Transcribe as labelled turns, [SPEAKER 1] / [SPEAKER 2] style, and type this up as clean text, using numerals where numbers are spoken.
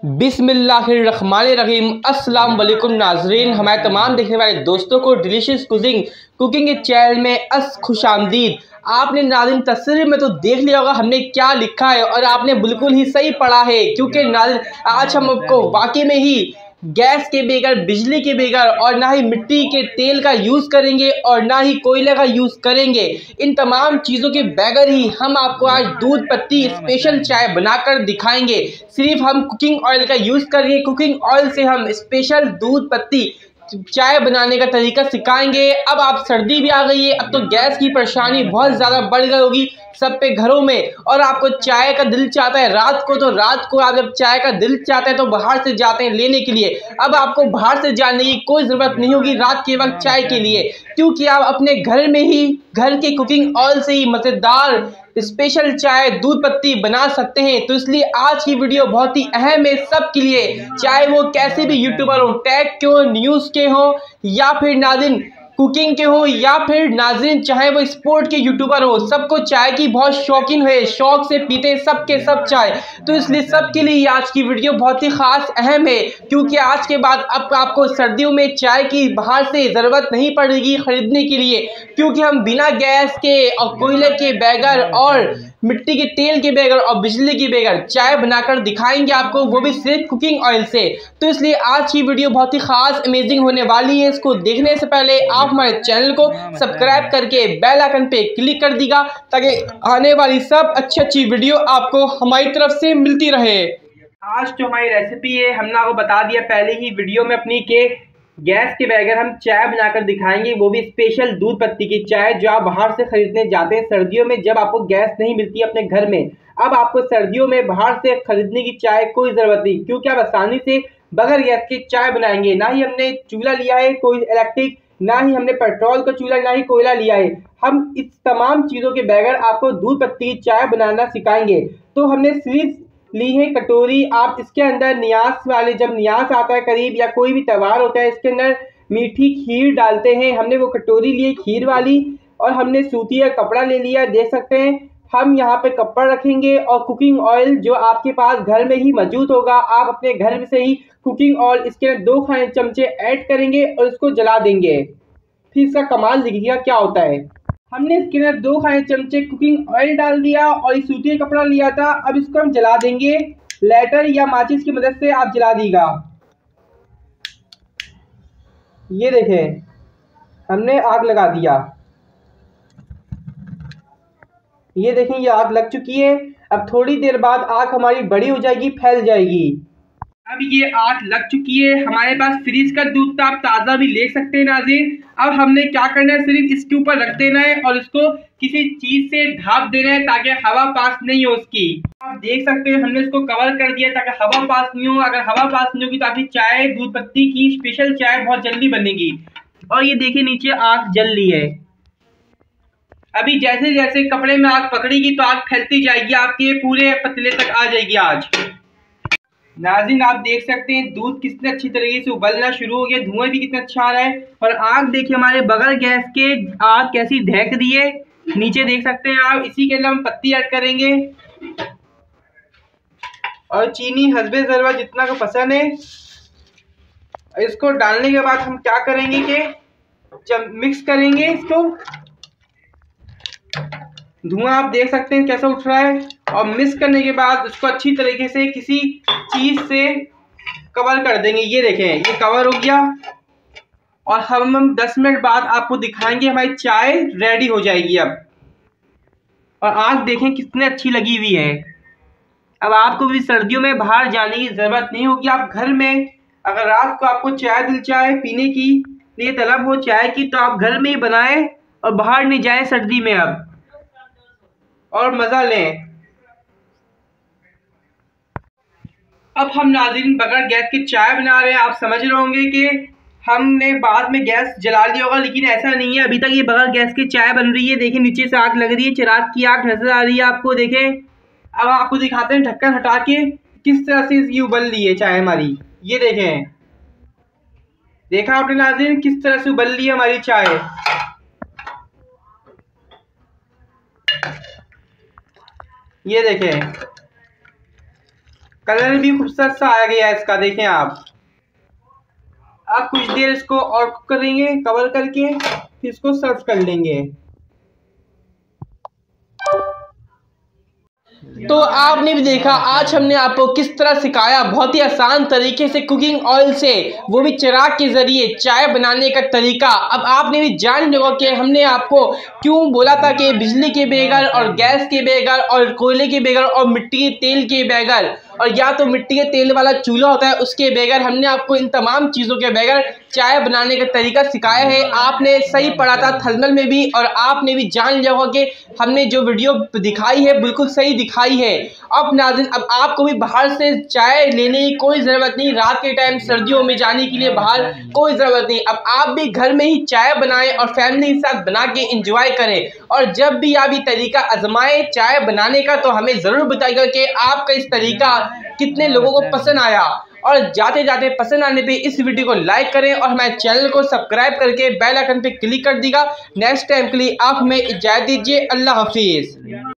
[SPEAKER 1] बिस्मिल्लाहिर्रहमानिर्रहीम। अस्सलाम वालेकुम नाजरीन, हमारे तमाम देखने वाले दोस्तों को डिलीशियस कुकिंग के चैनल में खुशामदीद। आपने नाज़रीन तस्वीर में तो देख लिया होगा हमने क्या लिखा है और आपने बिल्कुल ही सही पढ़ा है, क्योंकि नाज़रीन आज हम आपको वाकई में ही गैस के बगैर, बिजली के बगैर और ना ही मिट्टी के तेल का यूज़ करेंगे और ना ही कोयले का यूज़ करेंगे। इन तमाम चीज़ों के बगैर ही हम आपको आज दूध पत्ती स्पेशल चाय बनाकर दिखाएंगे। सिर्फ हम कुकिंग ऑयल का यूज़ करेंगे। कुकिंग ऑयल से हम स्पेशल दूध पत्ती चाय बनाने का तरीका सिखाएंगे। अब आप सर्दी भी आ गई है, अब तो गैस की परेशानी बहुत ज़्यादा बढ़ गई होगी सब पे घरों में, और आपको चाय का दिल चाहता है रात को, तो रात को आप जब चाय का दिल चाहते हैं तो बाहर से जाते हैं लेने के लिए। अब आपको बाहर से जाने की कोई ज़रूरत नहीं होगी रात के वक्त चाय के लिए, क्योंकि आप अपने घर में ही घर के कुकिंग ऑयल से ही मज़ेदार स्पेशल चाय दूध पत्ती बना सकते हैं। तो इसलिए आज की वीडियो बहुत ही अहम है सबके लिए, चाहे वो कैसे भी यूट्यूबर हो, टेक के हो, न्यूज़ के हो, या फिर नाज़रीन कुकिंग के हो, या फिर नाज़रीन चाहे वो स्पोर्ट के यूट्यूबर हो, सबको चाय की बहुत शौकीन है, शौक से पीते हैं सब के सब चाय। तो इसलिए सबके लिए आज की वीडियो बहुत ही खास अहम है, क्योंकि आज के बाद अब आपको सर्दियों में चाय की बाहर से ज़रूरत नहीं पड़ेगी खरीदने के लिए, क्योंकि हम बिना गैस के और कोयले के बगैर और मिट्टी के तेल के बगैर और बिजली के बगैर चाय बनाकर दिखाएंगे आपको, वो भी सिर्फ कुकिंग ऑयल से। तो इसलिए आज की वीडियो बहुत ही खास अमेजिंग होने वाली है। इसको देखने से पहले आप हमारे चैनल को सब्सक्राइब करके बेल आइकन पे क्लिक कर दीजिएगा, ताकि आने वाली सब अच्छी वीडियो आपको हमारी तरफ से मिलती रहे। आज जो हमारी रेसिपी है हमने आपको बता दिया पहले ही वीडियो में अपनी के गैस के बगैर हम चाय बनाकर दिखाएंगे, वो भी स्पेशल दूध पत्ती की चाय जो आप बाहर से खरीदने जाते हैं सर्दियों में, जब आपको गैस नहीं मिलती अपने घर में। अब आपको सर्दियों में बाहर से खरीदने की चाय कोई ज़रूरत नहीं, क्योंकि आप आसानी से बगैर गैस की चाय बनाएंगे। ना ही हमने चूल्हा लिया है कोई इलेक्ट्रिक, ना ही हमने पेट्रोल का चूल्हा, ना ही कोयला लिया है। हम इस तमाम चीज़ों के बगैर आपको दूध पत्ती की चाय बनाना सिखाएंगे। तो हमने सिर्फ ली है कटोरी। आप इसके अंदर नियास वाले, जब नियास आता है करीब या कोई भी त्यौहार होता है, इसके अंदर मीठी खीर डालते हैं। हमने वो कटोरी ली है खीर वाली, और हमने सूती का कपड़ा ले लिया, देख सकते हैं। हम यहाँ पे कपड़ा रखेंगे और कुकिंग ऑयल जो आपके पास घर में ही मौजूद होगा, आप अपने घर से ही कुकिंग ऑयल इसके अंदर 2 खाने चमचे ऐड करेंगे और इसको जला देंगे। फिर इसका कमाल देखिएगा क्या होता है। हमने इसके अंदर 2 खाने चमचे कुकिंग ऑयल डाल दिया और ये सूती कपड़ा लिया था। अब इसको हम जला देंगे, लाइटर या माचिस की मदद से आप जला दीजिएगा। ये देखें हमने आग लगा दिया, ये देखें ये आग लग चुकी है। अब थोड़ी देर बाद आग हमारी बड़ी हो जाएगी, फैल जाएगी। अब ये आग लग चुकी है। हमारे पास फ्रिज का दूध था, आप ताज़ा भी ले सकते हैं नाज़रीन। अब हमने क्या करना है, सिर्फ इसके ऊपर रख देना है और इसको किसी चीज़ से ढाँप देना है ताकि हवा पास नहीं हो उसकी। आप देख सकते हैं हमने इसको कवर कर दिया ताकि हवा पास नहीं हो। अगर हवा पास नहीं होगी तो आपकी चाय दूध पत्ती की स्पेशल चाय बहुत जल्दी बनेगी। और ये देखिए नीचे आग जल रही है। अभी जैसे जैसे कपड़े में आग पकड़ेगी तो आग फैलती जाएगी, आपके पूरे पतीले तक आ जाएगी आज। नाज़रीन आप देख सकते हैं दूध कितने अच्छी तरीके से उबलना शुरू हो गया, धुआं भी कितना अच्छा आ रहा है। और आग देखिए हमारे बगैर गैस के आग कैसी ढक दी है, नीचे देख सकते हैं आप। इसी के अंदर हम पत्ती ऐड करेंगे और चीनी हस्बे ज़रूरत जितना को पसंद है। इसको डालने के बाद हम क्या करेंगे कि जब मिक्स करेंगे इसको, धुआं आप देख सकते हैं कैसा उठ रहा है। और मिक्स करने के बाद उसको अच्छी तरीके से किसी चीज़ से कवर कर देंगे। ये देखें ये कवर हो गया, और हम 10 मिनट बाद आपको दिखाएंगे हमारी चाय रेडी हो जाएगी अब। और आग देखें कितनी अच्छी लगी हुई है। अब आपको भी सर्दियों में बाहर जाने की ज़रूरत नहीं होगी। आप घर में अगर रात को आपको दिल चाय पीने की लिए तलब हो चाय की, तो आप घर में ही बनाएं और बाहर नहीं जाए सर्दी में अब, और मज़ा लें। अब हम नाज़रीन बगैर गैस की चाय बना रहे हैं। आप समझ रहे होंगे कि हमने बाद में गैस जला लिया होगा, लेकिन ऐसा नहीं है। अभी तक ये बगैर गैस की चाय बन रही है। देखिए नीचे से आग लग रही है, चिराग की आग नजर आ रही है आपको। देखें अब आपको दिखाते हैं ढक्कन हटा के किस तरह से ये उबल रही है चाय हमारी। ये देखें, देखा आपने नाज़रीन किस तरह से उबल रही है हमारी चाय। ये देखें कलर भी खूबसूरत सा आ गया है इसका, देखें आप। अब कुछ देर इसको और कुक करेंगे कवर करके, फिर इसको सर्व कर लेंगे। तो आपने भी देखा आज हमने आपको किस तरह सिखाया बहुत ही आसान तरीके से कुकिंग ऑयल से, वो भी चिराग के जरिए चाय बनाने का तरीका। अब आपने भी जान लिया कि हमने आपको क्यों बोला था कि बिजली के बगैर और गैस के बगैर और कोयले के बगैर और मिट्टी के तेल के बगैर, और या तो मिट्टी के तेल वाला चूल्हा होता है उसके बगैर, हमने आपको इन तमाम चीज़ों के बगैर चाय बनाने का तरीका सिखाया है। आपने सही पढ़ा था थर्मल में भी, और आपने भी जान लिया होगा कि हमने जो वीडियो दिखाई है बिल्कुल सही दिखाई है। अब नाज़रीन, अब आपको भी बाहर से चाय लेने की कोई ज़रूरत नहीं, रात के टाइम सर्दियों में जाने के लिए बाहर कोई ज़रूरत नहीं। अब आप भी घर में ही चाय बनाएं और फैमिली के साथ बना के इंजॉय करें। और जब भी आप ये तरीका आजमाएं चाय बनाने का, तो हमें ज़रूर बताइएगा कि आपका इस तरीका कितने लोगों को पसंद आया। और जाते जाते पसंद आने पे इस वीडियो को लाइक करें और हमारे चैनल को सब्सक्राइब करके बेल आइकन पे क्लिक कर दीजिएगा। नेक्स्ट टाइम के लिए आप हमें इजाज़त दीजिए। अल्लाह हाफिज़।